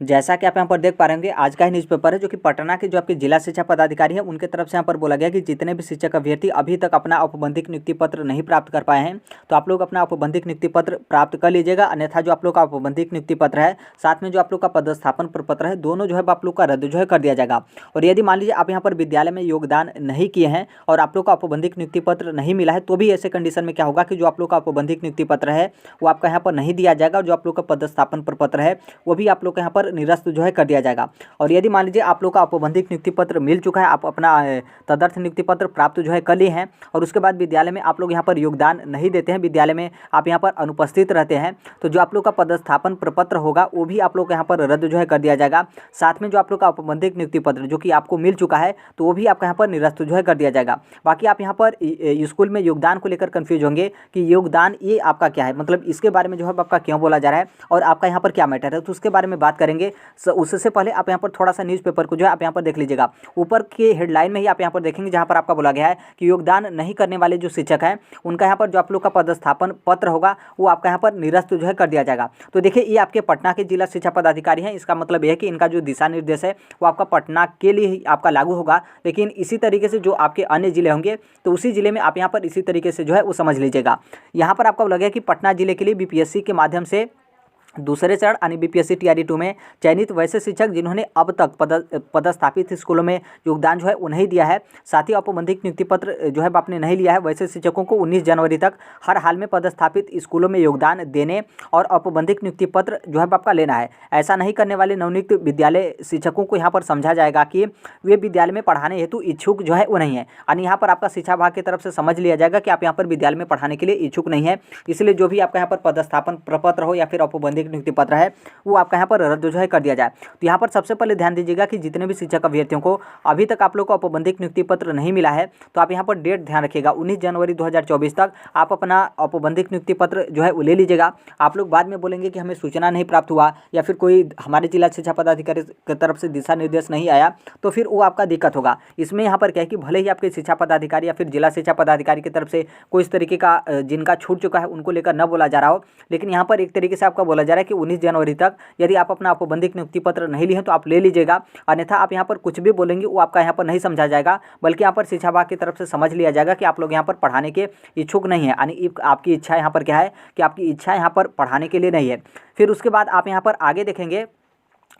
जैसा कि आप यहाँ पर देख पा रहे होंगे, आज का ही न्यूज़पेपर है जो कि पटना के जो आपके जिला शिक्षा पदाधिकारी हैं उनके तरफ से यहाँ पर बोला गया कि जितने भी शिक्षक अभ्यर्थी अभी तक अपना औपबंधिक नियुक्ति पत्र नहीं प्राप्त कर पाए हैं तो आप लोग अपना औपबंधिक नियुक्ति पत्र प्राप्त कर लीजिएगा। अन्यथा जो आप लोग का औपबंधिक नियुक्ति पत्र है साथ में जो आप लोग का पदस्थापन प्रपत्र है दोनों जो है आप लोग का रद्द जो है कर दिया जाएगा। और यदि मान लीजिए आप यहाँ पर विद्यालय में योगदान नहीं किए हैं और आप लोग का औपबंधिक नियुक्ति पत्र नहीं मिला है तो भी ऐसे कंडीशन में क्या होगा कि जो आप लोग का औपबंधिक नियुक्ति पत्र है वो आपका यहाँ पर नहीं दिया जाएगा और जो आप लोग का पदस्थापन प्रपत्र है वो भी आप लोग का यहाँ पर निरस्त जो है कर दिया जाएगा। और यदि मान लीजिए आप लोग का औपबंधिक नियुक्ति पत्र मिल चुका है, आप अपना तदर्थ नियुक्ति पत्र प्राप्त जो है कर लिए हैं और उसके बाद विद्यालय में आप लोग यहाँ पर योगदान नहीं देते हैं, विद्यालय में आप यहाँ पर अनुपस्थित रहते हैं, तो जो आप लोग का पदस्थापन प्रपत्र होगा वो भी आप लोग यहाँ पर रद्द जो है कर दिया जाएगा। साथ में जो आप लोग का औपबंधिक नियुक्ति पत्र जो कि आपको मिल चुका है तो वो भी आपका यहाँ पर निरस्त जो है कर दिया जाएगा। बाकी आप यहाँ पर स्कूल में योगदान को लेकर कन्फ्यूज होंगे कि योगदान ये आपका क्या है, मतलब इसके बारे में जो है आपका क्यों बोला जा रहा है और आपका यहाँ पर क्या मैटर है, तो उसके बारे में बात करेंगे। उससे पहले आप यहाँ पर थोड़ा सा न्यूज़पेपर को जो है आप यहाँ पर देख लीजिएगा। ऊपर के हेडलाइन में ही आप यहाँ पर देखेंगे जहाँ पर आपका बोला गया है कि योगदान नहीं करने वाले जो शिक्षक हैं उनका यहाँ पर जो आप लोग का पदस्थापन पत्र होगा वो आपका यहाँ पर निरस्त जो है कर दिया जाएगा। तो देखिए ये आपके पटना के जिला शिक्षा पदाधिकारी हैं, इसका मतलब यह है कि इनका जो दिशा निर्देश है वो आपका पटना के लिए ही आपका लागू होगा। लेकिन इसी तरीके से जो आपके अन्य जिले होंगे तो उसी जिले में आप यहाँ पर इसी तरीके से जो है वो समझ लीजिएगा। यहाँ पर आपको लगे कि पटना जिले के लिए बीपीएससी के माध्यम से दूसरे चरण यानी बीपीएससी टीआरई 2 में चयनित वैसे शिक्षक जिन्होंने अब तक पदस्थापित स्कूलों में योगदान जो है वो नहीं दिया है, साथ ही औपबंधिक नियुक्ति पत्र जो है आपने नहीं लिया है, वैसे शिक्षकों को 19 जनवरी तक हर हाल में पदस्थापित स्कूलों में योगदान देने और औपबंधिक नियुक्ति पत्र जो है आपका लेना है। ऐसा नहीं करने वाले नवनियुक्त विद्यालय शिक्षकों को यहाँ पर समझा जाएगा कि वे विद्यालय में पढ़ाने हेतु इच्छुक जो है वो नहीं है, यानी यहाँ पर आपका शिक्षा विभाग की तरफ से समझ लिया जाएगा कि आप यहाँ पर विद्यालय में पढ़ाने के लिए इच्छुक नहीं है, इसलिए जो भी आपका यहाँ पर पदस्थापन प्रपत्र हो या फिर औपबंधिक नियुक्ति पत्र है वो आपका यहाँ पर रद्द जो है कर दिया जाए। तो यहाँ पर सबसे पहले ध्यान दीजिएगा कि जितने भी शिक्षक अभ्यर्थियों को अभी तक आप लोग को औपबंधिक नियुक्ति पत्र नहीं मिला है तो आप यहाँ पर डेट ध्यान रखिएगा, 19 जनवरी 2024 तक आप अपना औपबंधिक नियुक्ति पत्र जो है वो ले लीजिएगा। आप लोग बाद में बोलेंगे कि हमें सूचना नहीं प्राप्त हुआ या फिर कोई हमारे जिला शिक्षा पदाधिकारी की तरफ से दिशा निर्देश नहीं आया तो फिर वो आपका दिक्कत होगा। इसमें यहाँ पर क्या है कि भले ही आपके शिक्षा पदाधिकारी या फिर जिला शिक्षा पदाधिकारी की तरफ से कोई इस तरीके का जिनका छूट चुका है उनको लेकर न बोला जा रहा हो, लेकिन यहाँ पर एक तरीके से आपका बोला जा रहा है कि 19 जनवरी तक यदि आप अपना औपबंधिक नियुक्ति पत्र नहीं लिए हैं तो आप ले लीजिएगा। अन्यथा आप यहाँ पर कुछ भी बोलेंगे वो आपका यहाँ पर नहीं समझा जाएगा, बल्कि यहाँ पर शिक्षा विभाग की तरफ से समझ लिया जाएगा कि आप लोग यहाँ पर पढ़ाने के इच्छुक नहीं है, यानी आपकी इच्छा यहाँ पर क्या है कि आपकी इच्छा यहाँ पर पढ़ाने के लिए नहीं है। फिर उसके बाद आप यहाँ पर आगे देखेंगे,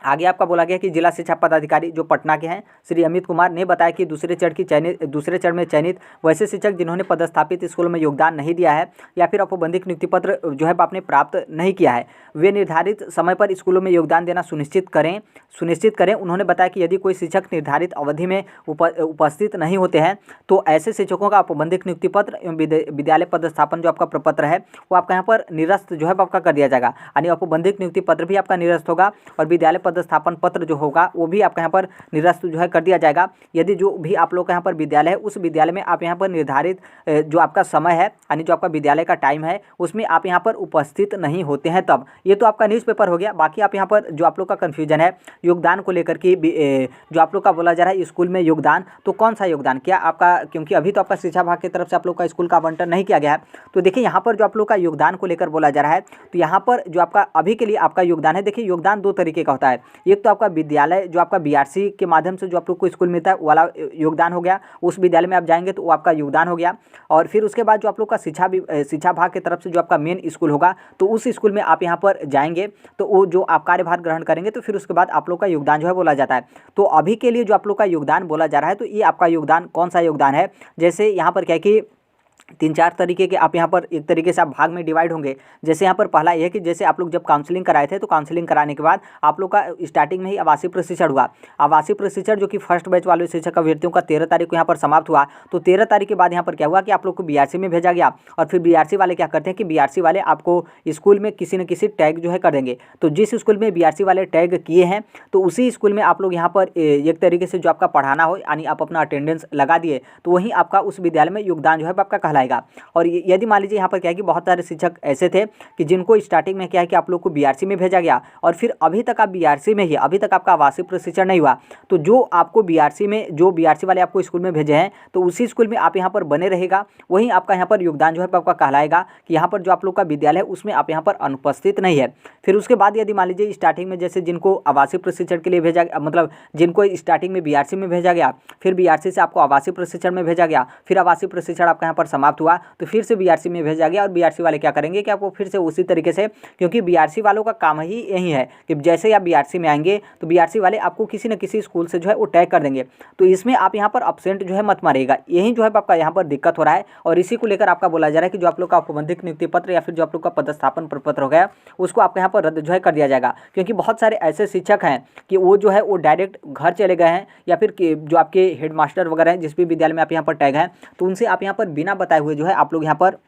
आगे आपका बोला गया कि जिला शिक्षा पदाधिकारी जो पटना के हैं श्री अमित कुमार ने बताया कि दूसरे चरण में चयनित वैसे शिक्षक जिन्होंने पदस्थापित स्कूलों में योगदान नहीं दिया है या फिर औपबंधिक नियुक्ति पत्र जो है आपने प्राप्त नहीं किया है वे निर्धारित समय पर स्कूलों में योगदान देना सुनिश्चित करें। उन्होंने बताया कि यदि कोई शिक्षक निर्धारित अवधि में उपस्थित नहीं होते हैं तो ऐसे शिक्षकों का औपबंधिक नियुक्ति पत्र एवं विद्यालय पदस्थापन जो आपका प्रपत्र है वो आपका यहाँ पर निरस्त जो है आपका कर दिया जाएगा, यानी औपबंधिक नियुक्ति पत्र भी आपका निरस्त होगा और विद्यालय पदस्थापन पत्र जो होगा वो भी आपका यहाँ पर निरस्त जो है कर दिया जाएगा। यदि जो भी आप लोग का यहाँ पर विद्यालय है उस विद्यालय में आप यहाँ पर निर्धारित जो आपका समय है यानी जो आपका विद्यालय का टाइम है उसमें आप यहाँ पर उपस्थित नहीं होते हैं तब। ये तो आपका न्यूज़पेपर हो गया। बाकी आप यहाँ पर जो आप लोग का कन्फ्यूजन है योगदान को लेकर के जो आप लोग का बोला जा रहा है स्कूल में योगदान, तो कौन सा योगदान क्या आपका, क्योंकि अभी तो आपका शिक्षा विभाग की तरफ से आप लोग का स्कूल का आवंटन नहीं किया गया है। तो देखिए यहाँ पर जो आप लोग का योगदान को लेकर बोला जा रहा है तो यहाँ पर जो आपका अभी के लिए आपका योगदान है, देखिए योगदान दो तरीके का होता है। एक तो आपका विद्यालय जो आपका बीआरसी के माध्यम से जो आप लोग को स्कूल मिलता है वो वाला योगदान हो गया, उस विद्यालय में आप जाएंगे तो वो आपका योगदान हो गया। और फिर उसके बाद जो आप लोग का शिक्षा विभाग की तरफ से जो आपका मेन स्कूल होगा तो उस स्कूल में आप यहाँ पर जाएंगे तो वो जो आप कार्यभार ग्रहण करेंगे तो फिर उसके बाद आप लोग का योगदान जो है बोला जाता है। तो अभी के लिए जो आप लोग का योगदान बोला जा रहा है तो ये आपका योगदान कौन सा योगदान है, जैसे यहाँ पर क्या है कि 3-4 तरीके के आप यहाँ पर एक तरीके से आप भाग में डिवाइड होंगे। जैसे यहाँ पर पहला यह है कि जैसे आप लोग जब काउंसलिंग कराए थे तो काउंसलिंग कराने के बाद आप लोग का स्टार्टिंग में ही आवासीय प्रशिक्षण हुआ। आवासीय प्रशिक्षण जो कि फर्स्ट बैच वाले शिक्षक अभ्यर्थियों का 13 तारीख को यहाँ पर समाप्त हुआ। तो 13 तारीख के बाद यहाँ पर क्या हुआ कि आप लोग को बीआरसी में भेजा गया और फिर बीआरसी वाले क्या करते हैं कि बीआरसी वाले आपको स्कूल में किसी न किसी टैग जो है कर देंगे। तो जिस स्कूल में बीआरसी वाले टैग किए हैं तो उसी स्कूल में आप लोग यहाँ पर एक तरीके से जो आपका पढ़ाना हो यानी आप अपना अटेंडेंस लगा दिए तो वहीं आपका उस विद्यालय में योगदान जो है आपका कहलाएगा। और यदि मान लीजिए यहाँ पर क्या है कि बहुत सारे शिक्षक ऐसे थे कि जिनको स्टार्टिंग में क्या है कि आप लोग को बीआरसी में भेजा गया और फिर अभी तक आप बीआरसी में ही, अभी तक आपका आवासीय प्रशिक्षण नहीं हुआ, तो जो आपको बीआरसी में, जो बीआरसी वाले आपको स्कूल में भेजे हैं, तो उसी स्कूल में आप यहाँ पर बने रहेगा, वहीं आपका यहाँ पर योगदान जो है आपका कहलाएगा कि यहाँ पर जो आप लोग का विद्यालय है उसमें आप यहाँ पर अनुपस्थित नहीं है। फिर उसके बाद यदि मान लीजिए स्टार्टिंग में जैसे जिनको आवासीय प्रशिक्षण के लिए भेजा, मतलब जिनको स्टार्टिंग में बीआरसी में भेजा गया, फिर बीआरसी से आपको आवासीय प्रशिक्षण में भेजा गया, फिर आवासीय प्रशिक्षण आपका यहाँ पर समाप्त हुआ तो फिर से बीआरसी में भेजा गया, और बीआरसी वाले क्या करेंगे कि आपको फिर से उसी तरीके से, क्योंकि बीआरसी वालों का काम ही यही है कि जैसे ही आप बीआरसी में आएंगे तो बीआरसी वाले आपको किसी न किसी स्कूल से जो है वो टैग कर देंगे, तो इसमें आप यहाँ पर अब्सेंट जो है मत मारिएगा। यही जो है आपका यहाँ पर दिक्कत हो रहा है, और इसी को लेकर आपका बोला जा रहा है कि जो आप लोग का औपबंधिक नियुक्ति पत्र या फिर जो आप लोग का पदस्थापन प्रपत्र हो गया उसको आपके यहाँ पर रद्द जो है कर दिया जाएगा। क्योंकि बहुत सारे ऐसे शिक्षक हैं कि वो जो है वो डायरेक्ट घर चले गए हैं, या फिर जो आपके हेडमास्टर वगैरह हैं जिस भी विद्यालय में आप यहाँ पर टैग हैं, तो उनसे आप यहाँ पर बिना बताए हुए जो है आप लोग यहाँ पर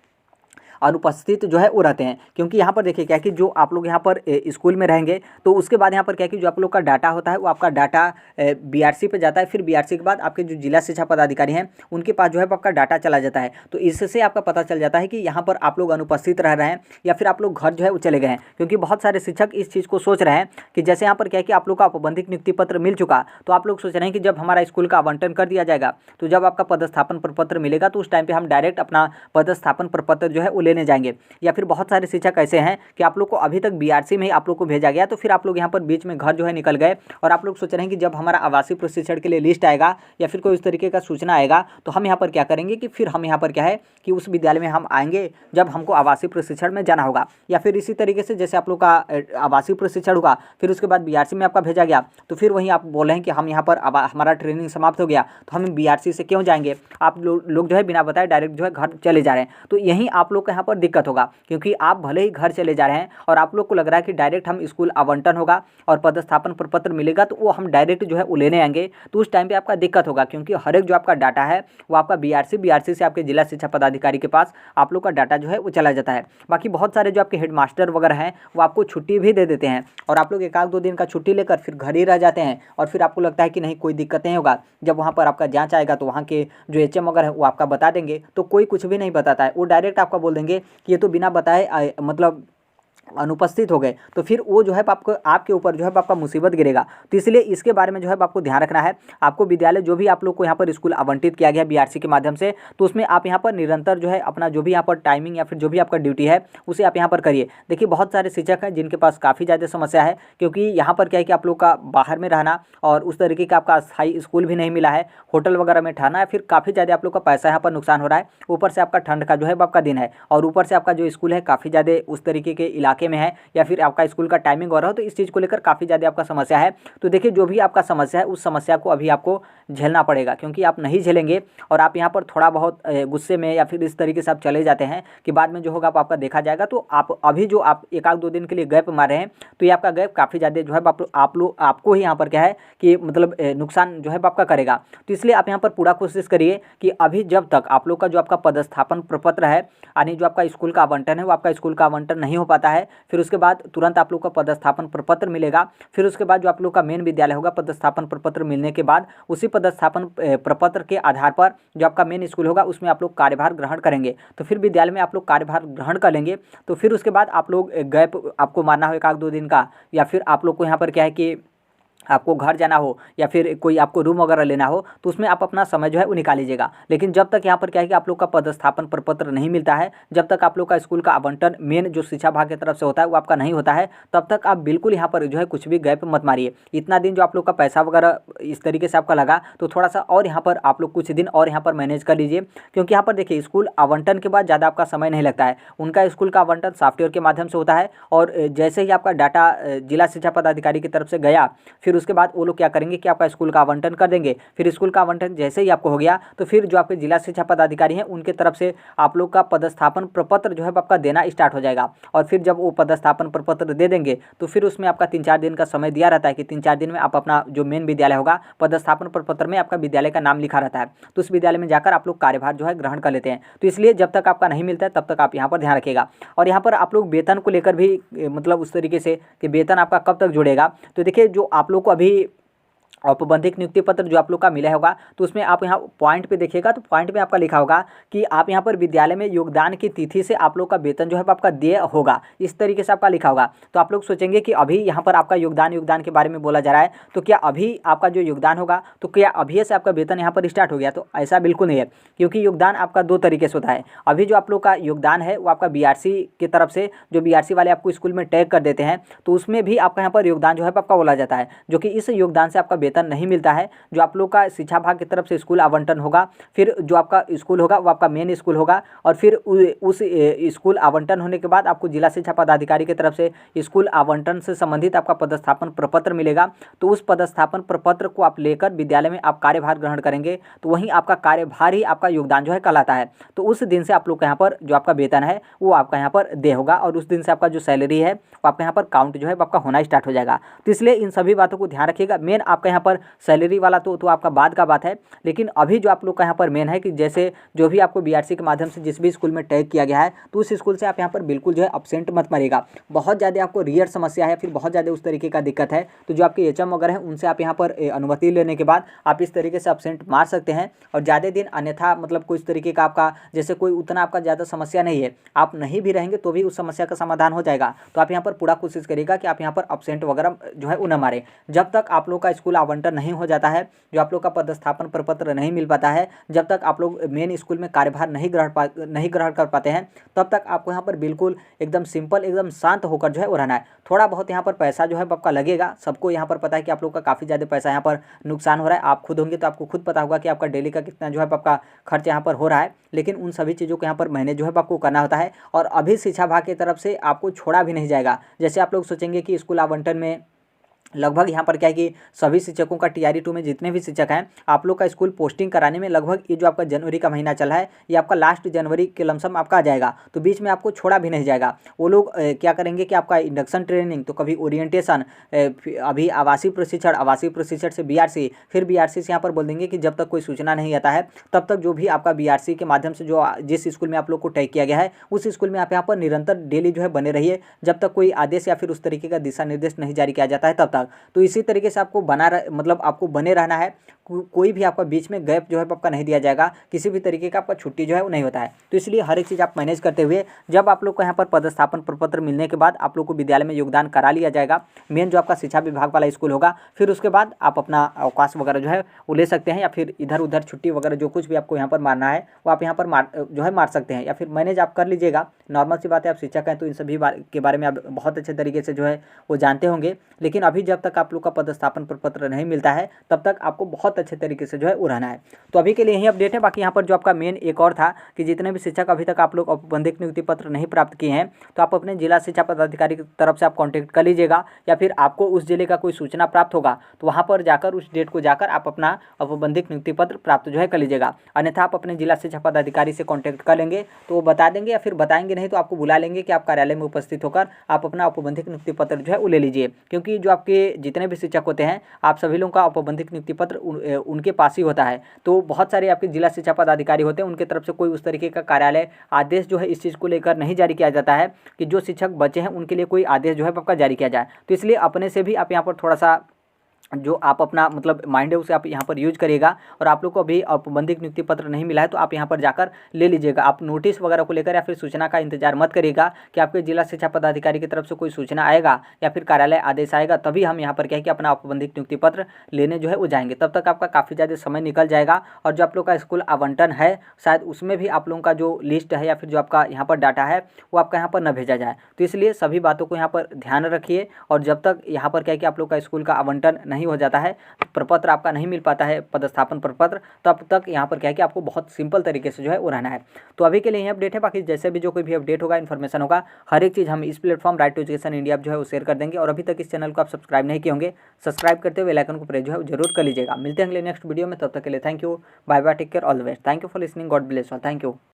अनुपस्थित जो है वो रहते हैं। क्योंकि यहाँ पर देखिए क्या है कि जो आप लोग यहाँ पर स्कूल में रहेंगे तो उसके बाद यहाँ पर क्या है कि जो आप लोग का डाटा होता है वो आपका डाटा बीआरसी पे जाता है, फिर बीआरसी के बाद आपके जो जिला शिक्षा पदाधिकारी हैं उनके पास जो है आपका डाटा चला जाता है। तो इससे आपका पता चल जाता है कि यहाँ पर आप लोग अनुपस्थित रह रहे हैं या फिर आप लोग घर जो है वो चले गए हैं। क्योंकि बहुत सारे शिक्षक इस चीज़ को सोच रहे हैं कि जैसे यहाँ पर क्या है कि आप लोग का औपबंधिक नियुक्ति पत्र मिल चुका, तो आप लोग सोच रहे हैं कि जब हमारा स्कूल का आवंटन कर दिया जाएगा तो जब आपका पदस्थापन प्रपत्र मिलेगा तो उस टाइम पर हम डायरेक्ट अपना पदस्थापन प्रपत्र जो है वो लेने जाएंगे। या फिर बहुत सारे शिक्षक ऐसे हैं कि आप लोग को अभी तक बीआरसी में ही आप लोग को भेजा गया, तो फिर आप लोग यहाँ पर बीच में घर जो है निकल गए और आप लोग सोच रहे हैं कि जब हमारा आवासीय प्रशिक्षण के लिए लिस्ट आएगा या फिर कोई इस तरीके का सूचना आएगा तो हम यहाँ पर क्या करेंगे कि फिर हम यहाँ पर क्या है कि उस विद्यालय में हम आएंगे जब हमको आवासीय प्रशिक्षण में जाना होगा। या फिर इसी तरीके से जैसे आप लोग का आवासीय प्रशिक्षण होगा फिर उसके बाद बीआरसी में आपका भेजा गया, तो फिर वहीं आप बोल रहे हैं कि हम यहाँ पर हमारा ट्रेनिंग समाप्त हो गया तो हम बीआरसी से क्यों जाएंगे, आप लोग जो है बिना बताए डायरेक्ट जो है घर चले जा रहे हैं। तो यहीं आप लोग का यहाँ पर दिक्कत होगा, क्योंकि आप भले ही घर चले जा रहे हैं और आप लोग को लग रहा है कि डायरेक्ट हम स्कूल आवंटन होगा और पदस्थापन प्रपत्र मिलेगा तो वो हम डायरेक्ट जो है वो लेने आएंगे, तो उस टाइम पे आपका दिक्कत होगा। क्योंकि हर एक जो आपका डाटा है वो आपका बीआरसी से आपके जिला शिक्षा पदाधिकारी के पास आप लोग का डाटा जो है वो चला जाता है। बाकी बहुत सारे जो आपके हेडमास्टर वगैरह हैं वो आपको छुट्टी भी दे देते हैं और आप लोग 1-2 दिन का छुट्टी लेकर फिर घर ही रह जाते हैं, और फिर आपको लगता है कि नहीं कोई दिक्कत नहीं होगा। जब वहाँ पर आपका जाँच आएगा तो वहाँ के जो एचएम वगैरह है वो आपका बता देंगे, तो कोई कुछ भी नहीं बताता है, वो डायरेक्ट आपका बोल देंगे कि ये तो बिना बताए मतलब अनुपस्थित हो गए, तो फिर वो जो है आपको आपके ऊपर जो है आपका मुसीबत गिरेगा। तो इसलिए इसके बारे में जो है आपको ध्यान रखना है। आपको विद्यालय जो भी आप लोग को यहाँ पर स्कूल आवंटित किया गया बीआरसी के माध्यम से, तो उसमें आप यहाँ पर निरंतर जो है अपना जो भी यहाँ पर टाइमिंग या फिर जो भी आपका ड्यूटी है उसे आप यहाँ पर करिए। देखिए बहुत सारे शिक्षक हैं जिनके पास काफ़ी ज़्यादा समस्या है, क्योंकि यहाँ पर क्या है कि आप लोग का बाहर में रहना और उस तरीके का आपका स्थायी स्कूल भी नहीं मिला है, होटल वगैरह में ठहरना है, फिर काफ़ी ज़्यादा आप लोग का पैसा यहाँ पर नुकसान हो रहा है। ऊपर से आपका ठंड का जो है आपका दिन है, और ऊपर से आपका जो स्कूल है काफ़ी ज़्यादा उस तरीके के इलाके में है, या फिर आपका स्कूल का टाइमिंग हो रहा हो, तो इस चीज़ को लेकर काफ़ी ज़्यादा आपका समस्या है। तो देखिए जो भी आपका समस्या है उस समस्या को अभी आपको झेलना पड़ेगा, क्योंकि आप नहीं झेलेंगे और आप यहाँ पर थोड़ा बहुत गुस्से में या फिर इस तरीके से आप चले जाते हैं कि बाद में जो होगा आपका देखा जाएगा। तो आप अभी जो आप 1-2 दिन के लिए गैप मार रहे हैं तो ये आपका गैप काफ़ी ज़्यादा जो है आपको ही यहाँ पर क्या है कि मतलब नुकसान जो है आपका करेगा। तो इसलिए आप यहाँ पर पूरा कोशिश करिए कि अभी जब तक आप लोग का जो आपका पदस्थापन प्रपत्र है यानी जो आपका स्कूल का आवंटन है वो आपका स्कूल का आवंटन नहीं हो पाता है, फिर उसके बाद तुरंत आप लोग का पदस्थापन प्रपत्र मिलेगा। फिर उसके बाद जो आप लोग का मेन विद्यालय होगा पदस्थापन प्रपत्र मिलने के बाद उसी पदस्थापन प्रपत्र के आधार पर जो आपका मेन स्कूल होगा उसमें आप लोग कार्यभार ग्रहण करेंगे। तो फिर विद्यालय में आप लोग कार्यभार ग्रहण कर लेंगे, तो फिर उसके बाद आप लोग गैप आपको मारना हो 1-2 दिन का, या फिर आप लोग को यहाँ पर क्या है कि आपको घर जाना हो या फिर कोई आपको रूम वगैरह लेना हो तो उसमें आप अपना समय जो है वो निकाल लीजिएगा। लेकिन जब तक यहाँ पर क्या है कि आप लोग का पदस्थापन प्रपत्र नहीं मिलता है, जब तक आप लोग का स्कूल का आवंटन मेन जो शिक्षा विभाग की तरफ से होता है वो आपका नहीं होता है, तब तक आप बिल्कुल यहाँ पर जो है कुछ भी गैप मत मारिए। इतना दिन जो आप लोग का पैसा वगैरह इस तरीके से आपका लगा तो थोड़ा सा और यहाँ पर आप लोग कुछ दिन और यहाँ पर मैनेज कर लीजिए, क्योंकि यहाँ पर देखिए स्कूल आवंटन के बाद ज़्यादा आपका समय नहीं लगता है। उनका स्कूल का आवंटन सॉफ्टवेयर के माध्यम से होता है, और जैसे ही आपका डाटा जिला शिक्षा पदाधिकारी की तरफ से गया फिर उसके बाद वो लोग क्या करेंगे कि आपका स्कूल का आवंटन कर देंगे। फिर स्कूल का आवंटन जैसे ही आपको हो गया तो फिर जो आपके जिला शिक्षा पदाधिकारी हैं उनके तरफ से आप लोग का पदस्थापन प्रपत्र जो है आपका देना स्टार्ट हो जाएगा। और फिर जब वो पदस्थापन प्रपत्र दे देंगे तो फिर उसमें आपका 3-4 दिन का समय दिया रहता है कि 3-4 दिन में आप अपना जो मेन विद्यालय होगा पदस्थापन प्रपत्र में आपका विद्यालय का नाम लिखा रहता है, तो उस विद्यालय में जाकर आप लोग कार्यभार जो है ग्रहण कर लेते हैं। तो इसलिए जब तक आपका नहीं मिलता है तब तक आप यहाँ पर ध्यान रखिएगा। और यहाँ पर आप लोग वेतन को लेकर भी मतलब उस तरीके से कि वेतन आपका कब तक जुड़ेगा, तो देखिए जो आप लोग को अभी औपबंधिक नियुक्ति पत्र जो आप लोग का मिला होगा, तो उसमें आप यहाँ पॉइंट पे देखिएगा, तो पॉइंट में आपका लिखा होगा कि आप यहाँ पर विद्यालय में योगदान की तिथि से आप लोग का वेतन जो है आपका देय होगा, इस तरीके से आपका लिखा होगा। तो आप लोग सोचेंगे कि अभी यहाँ पर आपका योगदान के बारे में बोला जा रहा है, तो क्या अभी आपका जो योगदान होगा, तो क्या अभी से आपका वेतन यहाँ पर स्टार्ट हो गया? तो ऐसा बिल्कुल नहीं है, क्योंकि योगदान आपका 2 तरीके से होता है। अभी जो आप लोग का योगदान है वो आपका बीआरसी की तरफ से, जो बीआरसी वाले आपको स्कूल में टैग कर देते हैं, तो उसमें भी आपका यहाँ पर योगदान जो है आपका बोला जाता है, जो कि इस योगदान से आपका वेतन नहीं मिलता है। जो आप लोग का शिक्षा विभाग की तरफ से स्कूल आवंटन होगा, फिर जो आपका स्कूल होगा वो आपका मेन स्कूल होगा, और फिर उस स्कूल आवंटन होने के बाद आपको जिला शिक्षा पदाधिकारी की तरफ से स्कूल आवंटन से संबंधित आपका पदस्थापन प्रपत्र मिलेगा। तो उस पदस्थापन प्रपत्र को आप लेकर विद्यालय में आप कार्यभार ग्रहण करेंगे, तो वहीं आपका कार्यभार ही आपका योगदान जो है कहलाता है। तो उस दिन से आप लोग का यहाँ पर जो आपका वेतन है वो आपका यहाँ पर दे होगा, और उस दिन से आपका जो सैलरी है वो आपका यहाँ पर काउंट जो है आपका होना स्टार्ट हो जाएगा। तो इसलिए इन सभी बातों को ध्यान रखिएगा। मेन आपका यहाँ पर सैलरी वाला तो आपका बाद का बात है, लेकिन अभी जो आप लोग का यहाँ पर मेन है कि जैसे जो भी आपको बीआरसी के माध्यम से जिस भी स्कूल में टैग किया गया है, तो उस स्कूल से आप यहाँ पर बिल्कुल जो है अब्सेंट मत मारिएगा। बहुत ज़्यादा आपको रियर समस्या है, फिर बहुत ज़्यादा उस तरीके का दिक्कत है, तो जो आपके एचएम वगैरह हैं उनसे आप यहाँ पर अनुमति लेने के बाद आप इस तरीके से अब्सेंट मार सकते हैं। और ज़्यादा दिन अन्यथा मतलब कोई इस तरीके का आपका जैसे कोई उतना आपका ज़्यादा समस्या नहीं है, आप नहीं भी रहेंगे तो भी उस समस्या का समाधान हो जाएगा। तो आप यहाँ पर पूरा कोशिश करिएगा कि आप यहाँ पर अब्सेंट वगैरह जो है वो न मारें। जब तक आप लोग का स्कूल आवंटन नहीं हो जाता है, जो आप लोग का पदस्थापन प्रपत्र नहीं मिल पाता है, जब तक आप लोग मेन स्कूल में कार्यभार नहीं ग्रहण कर पाते हैं, तब तक आपको यहाँ पर बिल्कुल एकदम सिंपल एकदम शांत होकर जो है वो रहना है। थोड़ा बहुत यहाँ पर पैसा जो है आपका लगेगा, सबको यहाँ पर पता है कि आप लोग का काफ़ी ज़्यादा पैसा यहाँ पर नुकसान हो रहा है। आप खुद होंगे तो आपको खुद पता होगा कि आपका डेली का कितना जो है आपका खर्च यहाँ पर हो रहा है, लेकिन उन सभी चीज़ों को यहाँ पर मैनेज जो है आपको करना होता है। और अभी शिक्षा विभाग की तरफ से आपको छोड़ा भी नहीं जाएगा। जैसे आप लोग सोचेंगे कि स्कूल आवंटन में लगभग यहाँ पर क्या है कि सभी शिक्षकों का टीआरई 2 में जितने भी शिक्षक हैं, आप लोग का स्कूल पोस्टिंग कराने में लगभग ये जो आपका जनवरी का महीना चल रहा है, ये आपका लास्ट जनवरी के लमसम आपका आ जाएगा। तो बीच में आपको छोड़ा भी नहीं जाएगा। वो लोग क्या करेंगे कि आपका इंडक्शन ट्रेनिंग, तो कभी ओरिएंटेशन, अभी आवासीय प्रशिक्षण से बीआरसी, फिर बीआरसी से यहाँ पर बोल देंगे कि जब तक कोई सूचना नहीं आता है तब तक जो भी आपका बीआरसी के माध्यम से जो जिस स्कूल में आप लोग को टैग किया गया है उस स्कूल में आप यहाँ पर निरंतर डेली जो है बने रहिए, जब तक कोई आदेश या फिर उस तरीके का दिशा निर्देश नहीं जारी किया जाता है तब तक। तो इसी तरीके से आपको मतलब आपको बने रहना है। कोई भी आपका बीच में गैप जो है आपका नहीं दिया जाएगा, किसी भी तरीके का आपका छुट्टी जो है वो नहीं होता है। तो इसलिए हर एक चीज़ आप मैनेज करते हुए जब आप लोग को यहाँ पर पदस्थापन प्रपत्र मिलने के बाद आप लोग को विद्यालय में योगदान करा लिया जाएगा, मेन जो आपका शिक्षा विभाग वाला स्कूल होगा, फिर उसके बाद आप अपना अवकाश वगैरह जो है वो ले सकते हैं, या फिर इधर उधर छुट्टी वगैरह जो कुछ भी आपको यहाँ पर मारना है वो आप यहाँ पर जो है मार सकते हैं, या फिर मैनेज आप कर लीजिएगा। नॉर्मल सी बात है, आप शिक्षक हैं तो इन सभी के बारे में आप बहुत अच्छे तरीके से जो है वो जानते होंगे। लेकिन अभी जब तक आप लोग का पदस्थापन प्रपत्र नहीं मिलता है तब तक आपको बहुत अच्छे तरीके से जो है वो रहना है। तो अभी के लिए यही अपडेट है। बाकी यहाँ पर जो आपका मेन एक और था कि जितने भी शिक्षक अभी तक आप लोग औपबंधिक नियुक्ति पत्र नहीं प्राप्त किए हैं, तो आप अपने जिला शिक्षा पदाधिकारी की तरफ से आप कॉन्टैक्ट कर लीजिएगा, या फिर आपको उस जिले का कोई सूचना प्राप्त होगा तो वहाँ पर जाकर उस डेट को जाकर आप अपना औपबंधिक नियुक्ति पत्र प्राप्त जो है कर लीजिएगा। अन्यथा आप अपने जिला शिक्षा पदाधिकारी से कॉन्टैक्ट कर लेंगे तो वो बता देंगे, या फिर बताएंगे नहीं तो आपको बुला लेंगे कि आप कार्यालय में उपस्थित होकर आप अपना औपबंधिक नियुक्ति पत्र जो है वो ले लीजिए। क्योंकि जो आपके जितने भी शिक्षक होते हैं, आप सभी लोगों का औपबंधिक नियुक्ति पत्र उनके पास ही होता है। तो बहुत सारे आपके जिला शिक्षा पदाधिकारी होते हैं, उनके तरफ से कोई उस तरीके का कार्यालय आदेश जो है इस चीज़ को लेकर नहीं जारी किया जाता है कि जो शिक्षक बचे हैं उनके लिए कोई आदेश जो है आपका जारी किया जाए। तो इसलिए अपने से भी आप यहाँ पर थोड़ा सा जो आप अपना मतलब माइंड है उसे आप यहाँ पर यूज करिएगा। और आप लोग को अभी औपबंधिक नियुक्ति पत्र नहीं मिला है तो आप यहाँ पर जाकर ले लीजिएगा। आप नोटिस वगैरह को लेकर या फिर सूचना का इंतजार मत करिएगा कि आपके जिला शिक्षा पदाधिकारी की तरफ से कोई सूचना आएगा या फिर कार्यालय आदेश आएगा तभी हम यहाँ पर क्या है कि अपना औपबंधिक नियुक्ति पत्र लेने जो है वो जाएंगे। तब तक आपका काफ़ी ज़्यादा समय निकल जाएगा। और जो आप लोग का स्कूल आवंटन है शायद उसमें भी आप लोगों का जो लिस्ट है या फिर जो आपका यहाँ पर डाटा है वो आपका यहाँ पर न भेजा जाए। तो इसलिए सभी बातों को यहाँ पर ध्यान रखिए। और जब तक यहाँ पर क्या है कि आप लोग का स्कूल का आवंटन नहीं हो जाता है, प्रपत्र आपका नहीं मिल पाता है पदस्थापन प्रपत्र, तब तक यहाँ पर क्या है कि आपको बहुत सिंपल तरीके से जो है वो रहना है। तो अभी के लिए यही अपडेट है। बाकी जैसे भी जो कोई भी अपडेट होगा, इन्फॉर्मेशन होगा, हर एक चीज़ हम इस platform right to education India जो है वो शेयर कर देंगे। और अभी तक इस चैनल को आप सब्सक्राइब नहीं किए होंगे, सब्सक्राइब करते हुए बेल आइकन को प्रेस जो है जरूर कर लीजिएगा। मिलते हैं अगले नेक्स्ट वीडियो में, तब तक के लिए thank you, bye bye, take care, all the best, thank you for listening, God bless all, thank you.